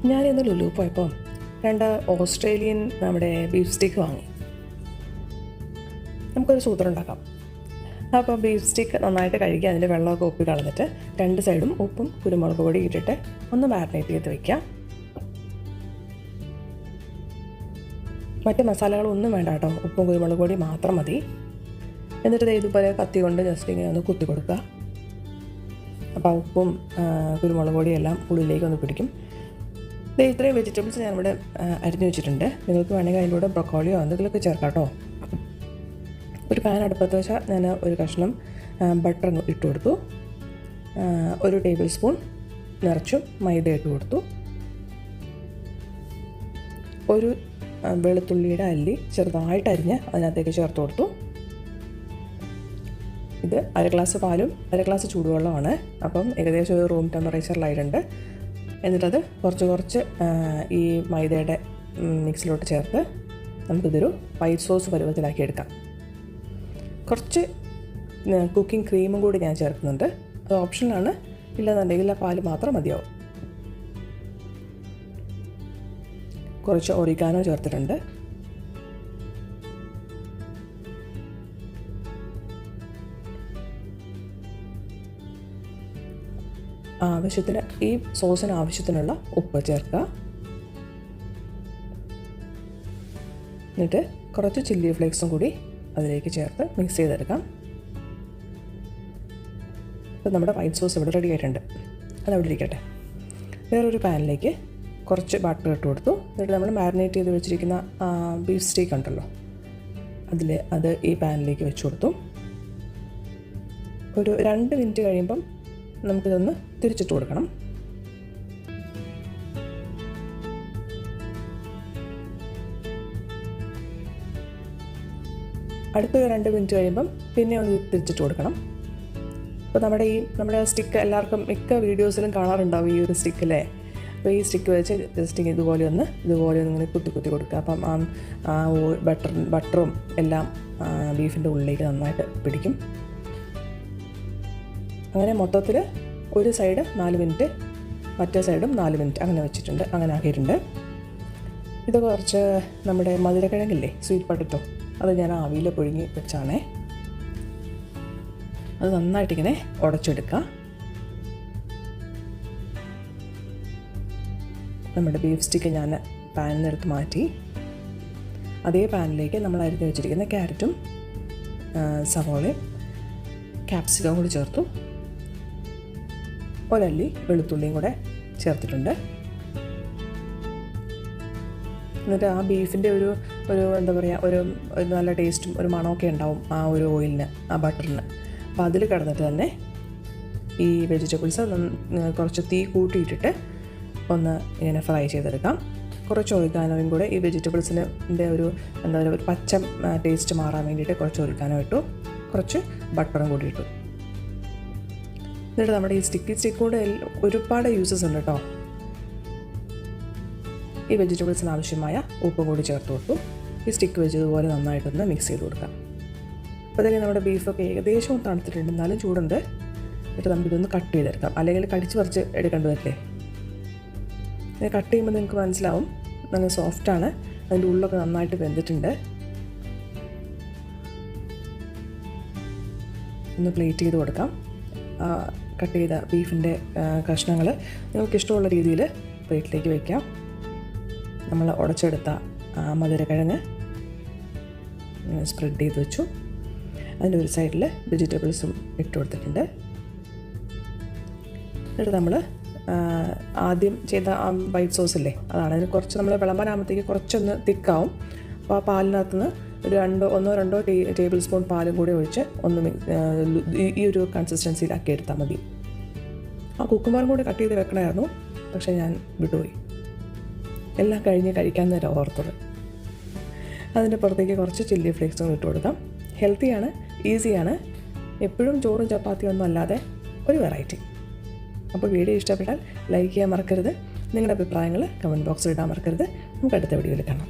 ഞാനിന്ന് ലുലു പോയപ്പോൾ 2 ഓസ്ട്രേലിയൻ നമ്മുടെ ബീഫ് സ്റ്റിക്ക് വാങ്ങി. നമുക്കൊരു സൂത്രം ഉണ്ടാക്കാം. അപ്പോൾ ബീഫ് സ്റ്റിക്ക് നന്നായിട്ട് കഴുകി അതിൻ്റെ വെള്ളമൊക്കെ ഉപ്പി കളഞ്ഞിട്ട് 2 സൈഡും ഉപ്പും കുരുമുളക് പൊടി ഇട്ടിട്ട് ഒന്ന് മാരിനേറ്റ് ചെയ്ത് വയ്ക്കാം. മറ്റ് മസാലകളൊന്നും വേണ്ട കേട്ടോ, ഉപ്പും കുരുമുളക് പൊടി മാത്രം മതി. എന്നിട്ട് ഇതുപോലെ കത്തി കൊണ്ട് ജസ്റ്റ് ഇങ്ങനെ ഒന്ന് കുത്തി കൊടുക്കുക. അപ്പോൾ ഉപ്പും കുരുമുളക് പൊടിയും എല്ലാം ഉള്ളിലേക്ക് ഒന്ന് പിടിക്കും. ഇത്രയും വെജിറ്റബിൾസ് ഞാനിവിടെ അരിഞ്ഞു വെച്ചിട്ടുണ്ട്. നിങ്ങൾക്ക് വേണമെങ്കിൽ അതിൻ്റെ കൂടെ ബ്രൊക്കോളിയോ എന്തെങ്കിലുമൊക്കെ ചേർക്കാം കേട്ടോ. ഒരു പാൻ അടുപ്പത്ത് വെച്ചാൽ ഞാൻ ഒരു കഷ്ണം ബട്ടർ ഇട്ട് കൊടുത്തു. 1 ടേബിൾ സ്പൂൺ നിറച്ചും മൈദ ഇട്ട് കൊടുത്തു. ഒരു വെളുത്തുള്ളിയുടെ അല്ലി ചെറുതായിട്ട് അരിഞ്ഞ് അതിനകത്തേക്ക് ചേർത്ത് കൊടുത്തു. ഇത് 1 ഗ്ലാസ് പാലും 1 ഗ്ലാസ് ചൂടുവെള്ളമാണ്. അപ്പം ഏകദേശം ഒരു റൂം ടെമ്പറേച്ചറിലായിട്ടുണ്ട്. എന്നിട്ടത് കുറച്ച് ഈ മൈദയുടെ മിക്സിലോട്ട് ചേർത്ത് നമുക്കിതൊരു വൈറ്റ് സോസ് പരുവത്തിലാക്കി എടുക്കാം. കുറച്ച് കുക്കിംഗ് ക്രീമും കൂടി ഞാൻ ചേർക്കുന്നുണ്ട്. അത് ഓപ്ഷനാണ്, ഇല്ലെന്നുണ്ടെങ്കിൽ ആ പാല് മാത്രം മതിയാവും. കുറച്ച് ഒറിഗാനോ ചേർത്തിട്ടുണ്ട്. ആവശ്യത്തിന് ഈ സോസിന് ആവശ്യത്തിനുള്ള ഉപ്പ് ചേർക്കുക. എന്നിട്ട് കുറച്ച് ചില്ലി ഫ്ലേക്സും കൂടി അതിലേക്ക് ചേർത്ത് മിക്സ് ചെയ്തെടുക്കാം. അപ്പോൾ നമ്മുടെ വൈറ്റ് സോസ് ഇവിടെ റെഡി ആയിട്ടുണ്ട്. അതവിടെ ഇരിക്കട്ടെ. വേറൊരു പാനിലേക്ക് കുറച്ച് ബട്ടർ ഇട്ട് കൊടുത്തു. എന്നിട്ട് നമ്മൾ മാരിനേറ്റ് ചെയ്ത് വെച്ചിരിക്കുന്ന ബീഫ് സ്റ്റീക്ക് ഉണ്ടല്ലോ, അത് ഈ പാനിലേക്ക് വെച്ച് കൊടുത്തു. ഒരു 2 മിനിറ്റ് കഴിയുമ്പം നമുക്കിതൊന്ന് തിരിച്ചിട്ട് കൊടുക്കണം. അടുത്ത 2 മിനിറ്റ് കഴിയുമ്പം പിന്നെ ഒന്ന് തിരിച്ചിട്ട് കൊടുക്കണം. അപ്പോൾ നമ്മുടെ സ്റ്റിക്ക് എല്ലാവർക്കും മിക്ക വീഡിയോസിലും കാണാറുണ്ടാവും ഈ ഒരു സ്റ്റിക്കല്ലേ. അപ്പോൾ ഈ സ്റ്റിക്ക് വെച്ച് ജസ്റ്റ് ഇതുപോലെ ഒന്ന് ഇങ്ങനെ കുത്തി കൊടുക്കുക. അപ്പം ബട്ടറും എല്ലാം ബീഫിൻ്റെ ഉള്ളിലേക്ക് നന്നായിട്ട് പിടിക്കും. അങ്ങനെ മൊത്തത്തിൽ ഒരു സൈഡ് 4 മിനിറ്റ്, മറ്റേ സൈഡും 4 മിനിറ്റ് അങ്ങനെ വെച്ചിട്ടുണ്ട്. അങ്ങനെ ആക്കിയിട്ടുണ്ട്. ഇത് കുറച്ച് നമ്മുടെ മധുരക്കിഴങ്ങില്ലേ, സ്വീറ്റ് പൊട്ടറ്റോ, അത് ഞാൻ ആവിയിൽ പുഴുങ്ങി വെച്ചാണേ. അത് നന്നായിട്ടിങ്ങനെ ഉടച്ചെടുക്കുക. നമ്മുടെ ബീഫ് സ്റ്റിക്ക് ഞാൻ പാനിൽ നിന്ന് എടുത്ത് മാറ്റി അതേ പാനിലേക്ക് നമ്മൾ അരിഞ്ഞ് വെച്ചിരിക്കുന്ന ക്യാരറ്റും സവോളയും ക്യാപ്സിക്കം കൂടി ചേർത്തു. ഒരല്ലി വെളുത്തുള്ളിയും കൂടെ ചേർത്തിട്ടുണ്ട്. എന്നിട്ട് ആ ബീഫിൻ്റെ ഒരു എന്താ പറയുക, ഒരു നല്ല ടേസ്റ്റും ഒരു മണമൊക്കെ ഉണ്ടാവും ആ ഒരു ഓയിലിന്, ആ ബട്ടറിന്. അപ്പോൾ അതിൽ കിടന്നിട്ട് തന്നെ ഈ വെജിറ്റബിൾസ് കുറച്ച് തീ കൂട്ടിയിട്ടിട്ട് ഒന്ന് ഇങ്ങനെ ഫ്രൈ ചെയ്തെടുക്കാം. കുറച്ച് ഒറിഗാനോയും കൂടെ ഈ വെജിറ്റബിൾസിൻ്റെ ഒരു എന്താ പറയുക, ഒരു പച്ച ടേസ്റ്റ് മാറാൻ വേണ്ടിയിട്ട് കുറച്ച് ഒറിഗാനോ ഇട്ടു. കുറച്ച് ബട്ടറും കൂടി ഇട്ടു. എന്നിട്ട് നമ്മുടെ ഈ സ്റ്റിക്ക് കൊണ്ട് ഒരുപാട് യൂസസ് ഉണ്ട് കേട്ടോ. ഈ വെജിറ്റബിൾസിന് ആവശ്യമായ ഉപ്പ് കൂടി ചേർത്ത് കൊടുത്തു. ഈ സ്റ്റിക്ക് വെച്ചതുപോലെ നന്നായിട്ടൊന്ന് മിക്സ് ചെയ്ത് കൊടുക്കാം. അപ്പോൾ തന്നെ നമ്മുടെ ബീഫൊക്കെ ഏകദേശം തണുത്തിട്ടുണ്ട്, എന്നാലും ചൂടുണ്ട്. എന്നിട്ട് നമുക്കിതൊന്ന് കട്ട് ചെയ്തെടുക്കാം, അല്ലെങ്കിൽ കടിച്ച് പറിച്ച് എടുക്കേണ്ടി വരില്ലേ. ഇത് കട്ട് ചെയ്യുമ്പോൾ നിങ്ങൾക്ക് മനസ്സിലാവും നല്ല സോഫ്റ്റാണ്, അതിൻ്റെ ഉള്ളൊക്കെ നന്നായിട്ട് വെന്തിട്ടുണ്ട്. ഒന്ന് പ്ലേറ്റ് ചെയ്ത് കൊടുക്കാം. കട്ട് ചെയ്ത ബീഫിൻ്റെ കഷ്ണങ്ങൾ നിങ്ങൾക്കിഷ്ടമുള്ള രീതിയിൽ പ്ലേറ്റിലേക്ക് വയ്ക്കാം. നമ്മൾ ഉടച്ചെടുത്ത മധുരക്കിഴങ്ങ് സ്പ്രെഡ് ചെയ്ത് വെച്ചു. അതിൻ്റെ ഒരു സൈഡിൽ വെജിറ്റബിൾസും ഇട്ട് കൊടുത്തിട്ടുണ്ട്. എന്നിട്ട് നമ്മൾ ആദ്യം ചെയ്ത വൈറ്റ് സോസില്ലേ, അതാണ്. അതിന് കുറച്ച് നമ്മൾ വിളമ്പാനാകുമ്പോഴത്തേക്ക് കുറച്ചൊന്ന് തിക്കാവും. അപ്പോൾ ആ പാലിനകത്തുനിന്ന് ഒരു 1-2 ടേബിൾ സ്പൂൺ പാലും കൂടി ഒഴിച്ച് ഒന്ന് ഈ ഒരു കൺസിസ്റ്റൻസിയിലാക്കി എടുത്താൽ മതി. ആ കുക്കുംബറും കൂടി കട്ട് ചെയ്ത് വെക്കണമായിരുന്നു, പക്ഷേ ഞാൻ വിട്ടുപോയി. എല്ലാം കഴിഞ്ഞ് കഴിക്കാൻ നേരം ഓർത്തത്. അതിൻ്റെ പുറത്തേക്ക് കുറച്ച് ചില്ലി ഫ്ലേക്സും ഇട്ട് കൊടുക്കാം. ഹെൽത്തിയാണ്, ഈസിയാണ്. എപ്പോഴും ചോറും ചപ്പാത്തിയും ഒന്നും അല്ലാതെ ഒരു വെറൈറ്റി. അപ്പോൾ വീഡിയോ ഇഷ്ടപ്പെട്ടാൽ ലൈക്ക് ചെയ്യാൻ മറക്കരുത്. നിങ്ങളുടെ അഭിപ്രായങ്ങൾ കമൻറ്റ് ബോക്സിൽ ഇടാൻ മറക്കരുത്. നമുക്ക് അടുത്ത വീഡിയോയിൽ കാണാം.